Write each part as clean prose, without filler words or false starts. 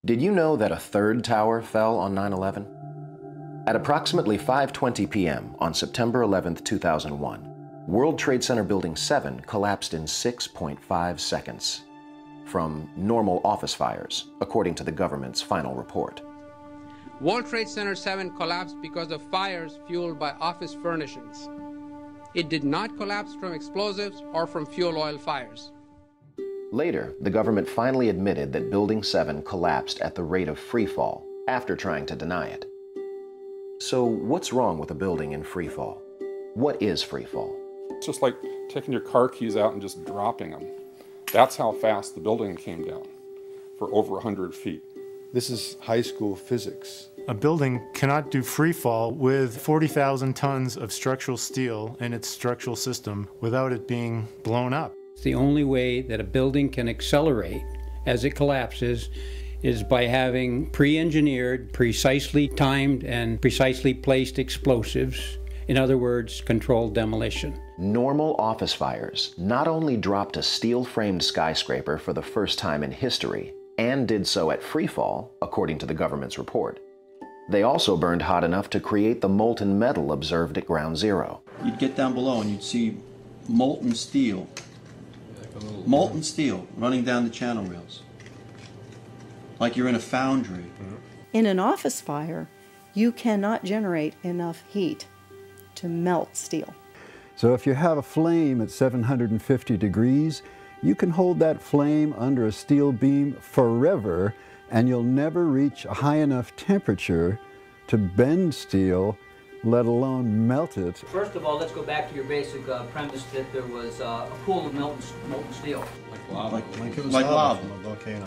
Did you know that a third tower fell on 9/11? At approximately 5:20 p.m. on September 11, 2001, World Trade Center Building 7 collapsed in 6.5 seconds from normal office fires, according to the government's final report. World Trade Center 7 collapsed because of fires fueled by office furnishings. It did not collapse from explosives or from fuel oil fires. Later, the government finally admitted that Building 7 collapsed at the rate of free fall, after trying to deny it. So what's wrong with a building in free fall? What is free fall? It's just like taking your car keys out and just dropping them. That's how fast the building came down, for over 100 feet. This is high school physics. A building cannot do free fall with 40,000 tons of structural steel in its structural system without it being blown up. The only way that a building can accelerate as it collapses is by having pre-engineered, precisely timed, and precisely placed explosives. In other words, controlled demolition. Normal office fires not only dropped a steel-framed skyscraper for the first time in history, and did so at free fall, according to the government's report. They also burned hot enough to create the molten metal observed at ground zero. You'd get down below and you'd see molten steel running down the channel rails, like you're in a foundry. In an office fire, you cannot generate enough heat to melt steel. So if you have a flame at 750 degrees, you can hold that flame under a steel beam forever, and you'll never reach a high enough temperature to bend steel, let alone melt it. First of all, let's go back to your basic premise that there was a pool of molten steel. Like lava. From a volcano.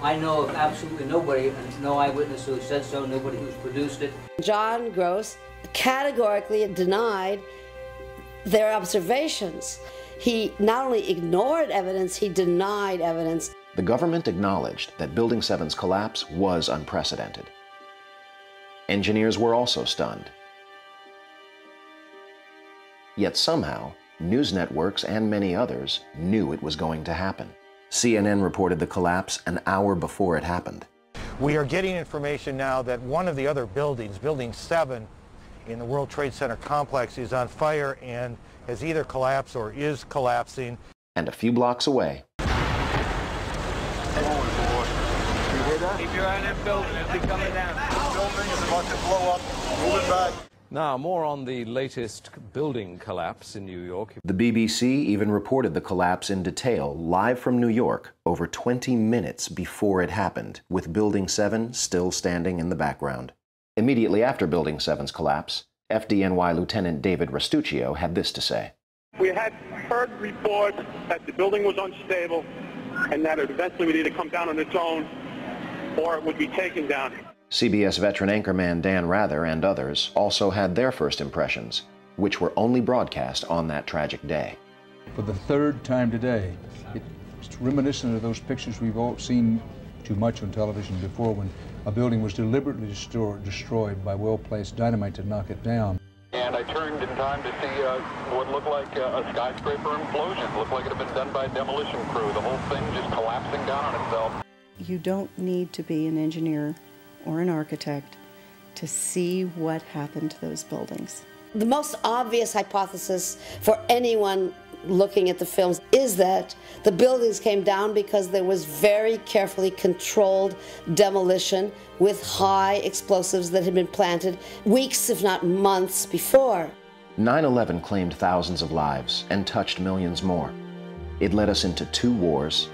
I know of absolutely nobody, and no eyewitness who said so, nobody who's produced it. John Gross categorically denied their observations. He not only ignored evidence, he denied evidence. The government acknowledged that Building 7's collapse was unprecedented. Engineers were also stunned. Yet somehow, news networks and many others knew it was going to happen. CNN reported the collapse an hour before it happened. We are getting information now that one of the other buildings, Building 7, in the World Trade Center complex is on fire and has either collapsed or is collapsing. And a few blocks away, Keep your eye on that building, it'll be coming down. The building is about to blow up. Moving back. Now, more on the latest building collapse in New York. The BBC even reported the collapse in detail live from New York over 20 minutes before it happened, with Building 7 still standing in the background. Immediately after Building 7's collapse, FDNY Lieutenant David Rastuccio had this to say. We had heard reports that the building was unstable and that it eventually would either come down on its own or it would be taken down. CBS veteran anchorman Dan Rather and others also had their first impressions, which were only broadcast on that tragic day. For the third time today, it's reminiscent of those pictures we've all seen too much on television before, when a building was deliberately destroyed by well-placed dynamite to knock it down. And I turned in time to see what looked like a skyscraper implosion. It looked like it had been done by a demolition crew. The whole thing just collapsing down on itself. You don't need to be an engineer or an architect to see what happened to those buildings. The most obvious hypothesis for anyone looking at the films is that the buildings came down because there was very carefully controlled demolition with high explosives that had been planted weeks, if not months, before. 9/11 claimed thousands of lives and touched millions more. It led us into 2 wars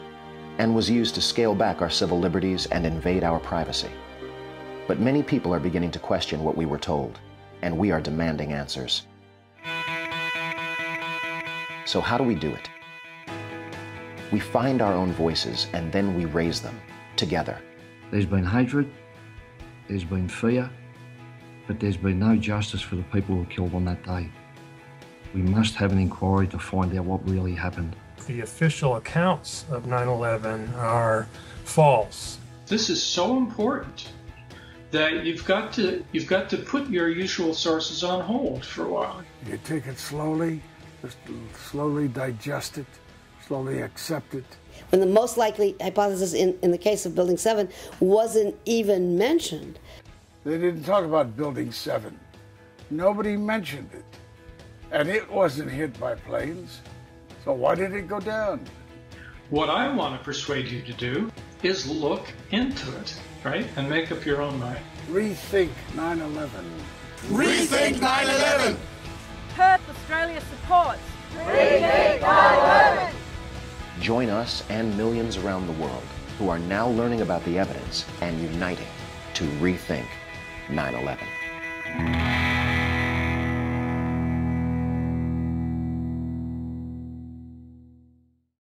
and was used to scale back our civil liberties and invade our privacy. But many people are beginning to question what we were told, and we are demanding answers. So how do we do it? We find our own voices and then we raise them together. There's been hatred, there's been fear, but there's been no justice for the people who were killed on that day. We must have an inquiry to find out what really happened. The official accounts of 9/11 are false. This is so important that you've got to put your usual sources on hold for a while. You take it slowly, just slowly digest it, slowly accept it. when the most likely hypothesis in the case of Building 7 wasn't even mentioned. They didn't talk about Building 7. Nobody mentioned it. And it wasn't hit by planes. So why did it go down? What I want to persuade you to do is look into it, right? And make up your own mind. Rethink 9/11. Rethink 9/11! Perth, Australia supports Rethink 9/11! Join us and millions around the world who are now learning about the evidence and uniting to rethink 9/11.